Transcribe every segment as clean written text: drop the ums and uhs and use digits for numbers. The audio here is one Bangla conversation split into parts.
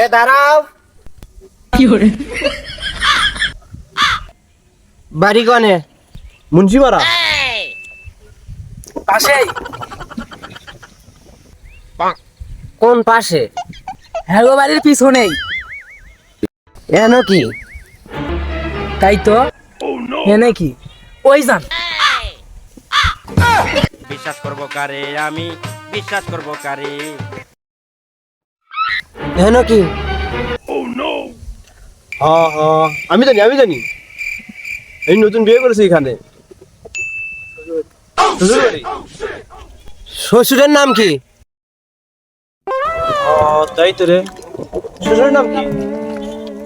এ দাঁড়াও। কি করে? বাড়ি কনে? মুন্সিপাড়া। পাশেই। কোন পাশে? হ্যালো, বাড়ির পিছনেই। এনো কি? তাই তো। এনে কি? ওই যান। বিশ্বাস করব কারে, আমি বিশ্বাস করব কারে। এনো কি? হ্যাঁ হ্যাঁ, আমি জানি এই নতুন বিয়ে করেছি এখানে। শ্বশুর বাড়ি। শ্বশুরের নাম কি? তাই তো রে, শ্বশুরের নাম কি?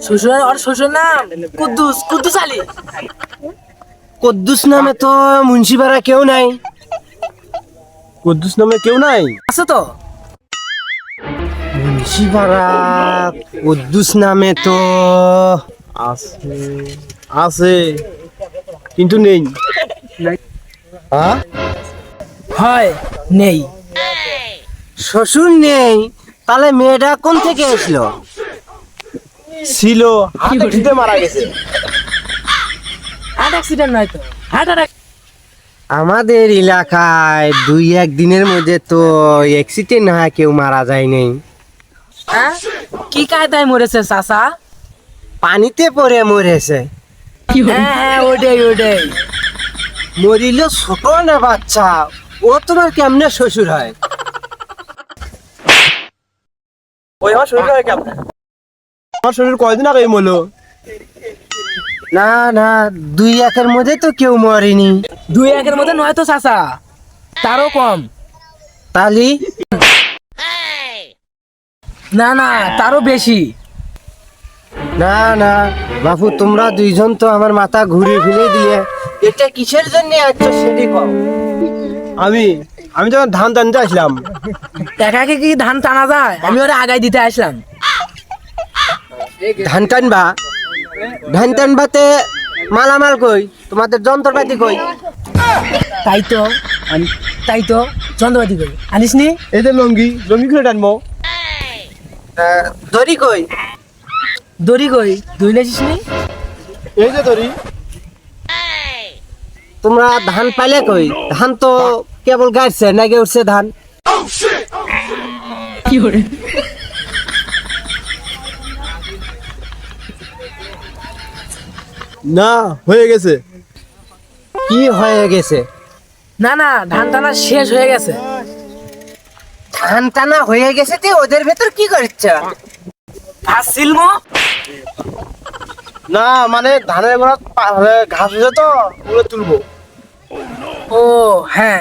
শ্বশুর নাম কুদ্দুস আলী। কদ্দুস নামে তো মুন্সিপাড়া কেউ নাই। কুদ্দুস নামে কেউ নাই? আছে তো। মুন্সিপাড়া কদ্দুস নামে তো আছে, আছে কিন্তু নেই। হ্যাঁ? হয় নেই। শ্বশুর নেই, তাহলে মেয়েটা কোন থেকে আসলো? ছিল, হার্ট অ্যাক্সিডেন্টে মারা গেছে। হার্ট অ্যাক্সিডেন্ট নয় তো, হার্ট অ্যাটাক। আমাদের এলাকায় 2-1 দিনের মধ্যে তো অ্যাক্সিডেন্ট না হয় কেউ মারা যায় নাই। হ্যাঁ, কি কায়দায় মরেছে চাচা? পানিতে পড়ে মরেছে। হ্যাঁ হ্যাঁ, ওটাই। মরিল ছোট না বাচ্চা, ও তোমার কেমনে শ্বশুর হয়? ওই আমার শরীর হয় কেমন? আমার শরীর কয়দিন আগে মরলো। না না, 2-1-এর মধ্যে তো কেউ মরেনি। 2-1-এর মধ্যে নয় তো চাচা, তারও কম। তালি না না, তারও বেশি। না না বাপু, তোমরা দুইজন তো আমার মাথা ঘুরিয়ে ফেলে দিয়ে। এটা কিসের জন্য আচ্ছা সেটি কও। আমি যখন ধান টানতে আসলাম। একাকে কি ধান টানা যায়? আমি ওরা আগায় দিতে আসলাম। ধান টানবা? ধান টানবাতে মালামাল কই? তোমাদের যন্ত্রপাতি কই? তাই তো যন্ত্রপাতি কই আনিস নি? এই যে লঙ্গি খুলে টানবো। দড়ি কই? দড়ি কই? দুই নাচিস নি? এই যে ধরি। তোমরা ধান পাইলে কই? ধান তো কেবল গাড়ছে নাকি উঠছে ধান? কি করে? না, হয়ে গেছে। কি হয়ে গেছে? না না, ধান টানা শেষ হয়ে গেছে। ধান টানা হয়ে গেছে তে ওদের ভেতর কি করছে? ফাঁসছিল মো। না মানে ধানের গোড়া ঘাস হয়েছে তো, ওগুলো তুলবো। ও হ্যাঁ।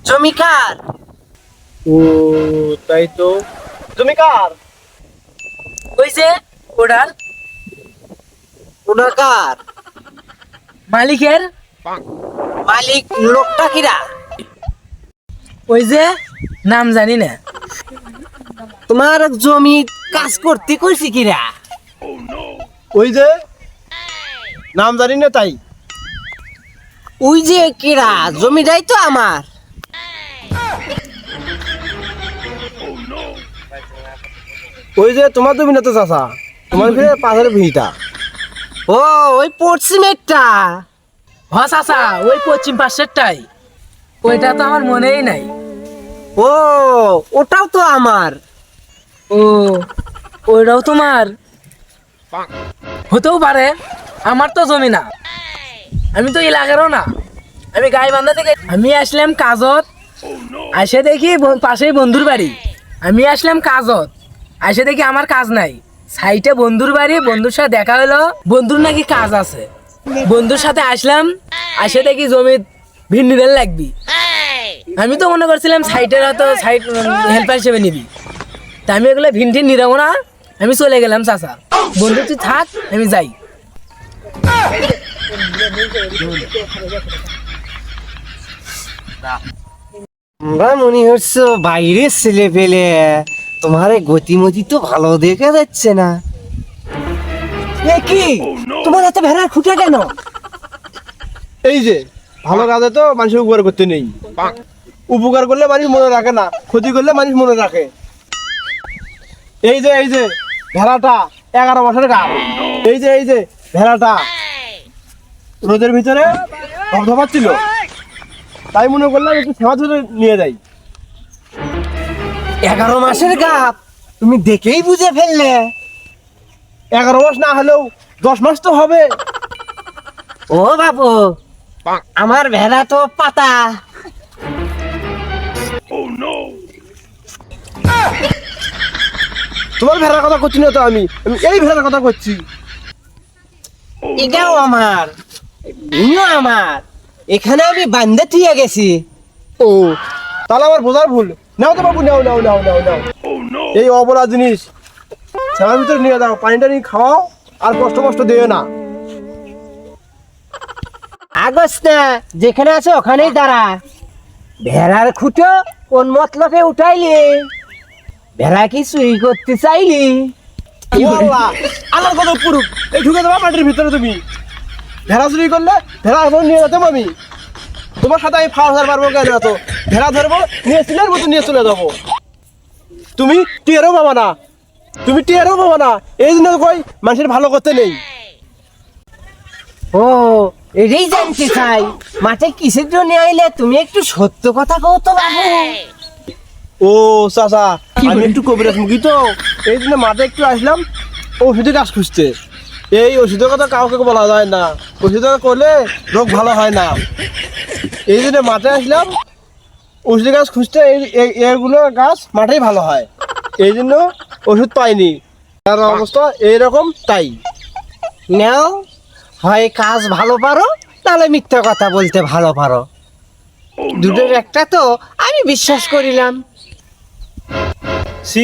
জমিকার? ও তাই তো। তুমি কার? ওই যে ওটার ওটা কার? মালিকের। মালিক লোকটা কিরা? ওই যে নাম জানি না। তোমার জমি কাজ করতে কইছি কিরা? ওই যে নাম জানি না তাই। ওই যে কিরা, জমিটাই তো আমার। ওই যে তোমার জমি না তো চাচা, তোমার ফিরে পাশের ভিটা। ও ওই পশ্চিমেরটা? হ চাচা, ওই পশ্চিম পাশেরটাই। ওইটা তো আমার মনেই নাই। ও ওটাও তো আমার। ও ওইটাও তোমার? হতেও পারে, আমার তো জমি না, আমি তো এলাকারও না। আমি গাইবান্ধা থেকে আমি আসলাম কাজত, আসে দেখি পাশেই বন্ধুর বাড়ি। আমি আসলাম কাজত, আসে দেখি আমার কাজ নাই। সাইটে বন্ধুর বাড়ি, বন্ধুর সাথে দেখা হলো, বন্ধুর নাকি কাজ আছে। বন্ধুর সাথে আসলাম, আসে দেখি জমি ভিন্ডিরেল লাগবি। আমি তো মনে করছিলাম সাইটের হয়তো সাইট হেল্পার হিসেবে নিবি। তা আমি এগুলো ভিন্ডি নিরাবো না, আমি চলে গেলাম। চাচা বন্ধু তুই থাক, আমি যাই। তোমরা মনে হচ্ছে বাইরের ছেলে পেলে, তোমার গতিমতি তো ভালো দেখা যাচ্ছে না। এ কি, তোমার হাতে ভেড়ার খুঁটে কেন? এই যে ভালো কাজে তো মানুষের উপকার করতে নেই। উপকার করলে মানুষ মনে রাখে না, ক্ষতি করলে মানুষ মনে রাখে। এই যে ভেড়াটা 11 মাসের গাব। এই যে ভেড়াটা রোদের ভিতরে ধপধপাচ্ছিল, তাই মনে করলাম একটু সেবা ধরে নিয়ে যাই। 11 মাসের গাপ তুমি দেখেই বুঝে ফেললে। 11 মাস না হলেও 10 মাস তো হবে। ও বাবু, আমার ভেড়া তো পাতা। তোমার ভেড়ার কথা করছি না তো, আমি এই ভেড়ার কথা করছি। এটাও আমার, ভিন্ন আমার। এখানে আমি বান্ধে থুয়ে গেছি। ও তাহলে আমার বোঝার ভুল। নাও তো বাবু, নাও নাও নাও নাও নাও। এই অবলা জিনিস ছানার ভিতরে নিয়ে দাও, পানিটা নিয়ে খাওয়াও, আর কষ্ট কষ্ট দিও না। আগস না, যেখানে আছে ওখানেই দাঁড়া। ভেড়ার খুঁটো কোন মতলবে উঠাইলি? ভেড়া কি চুরি করতে চাইলি? ও আল্লাহ, আল্লাহর কত পুরুষ, এই ঢুকে দেবা মাটির ভিতরে। তুমি ভেড়া চুরি করলে ভেড়া এখন নিয়ে যেতাম আমি। তোমার সাথে আমি ফাউসার পারবো কেন? এত ভেড়া ধরবো, নিয়ে সিলের মতো নিয়ে চলে যাবো। তুমি টেরও পাবা না, তুমি টেরও পাবা না। এই জন্য কই মানুষের ভালো করতে নেই। ও, এটাই জানতে চাই, মাঠে কিসের জন্য আইলে? তুমি একটু সত্য কথা কও তো বাবু। ও চাচা, আমি একটু কবিরাজ মুখী তো, এই জন্য মাঠে একটু আসলাম ওষুধের গাছ খুঁজতে। এই ওষুধের কথা কাউকে বলা যায় না, ওষুধের কথা করলে রোগ ভালো হয় না। এই জন্য মাঠে আসলাম ওষুধের গাছ খুঁজতে। এইগুলো গাছ মাঠেই ভালো হয়, এই জন্য ওষুধ পাইনি। তার অবস্থা এইরকম, তাই নাও, হয় কাজ ভালো পারো, তাহলে মিথ্যা কথা বলতে ভালো পারো। দুটোর একটা তো আমি বিশ্বাস করিলাম। সি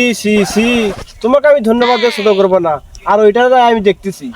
তোমাকে আমি ধন্যবাদ দিয়ে ছোট করবো না, আর ওইটা আমি দেখতেছি।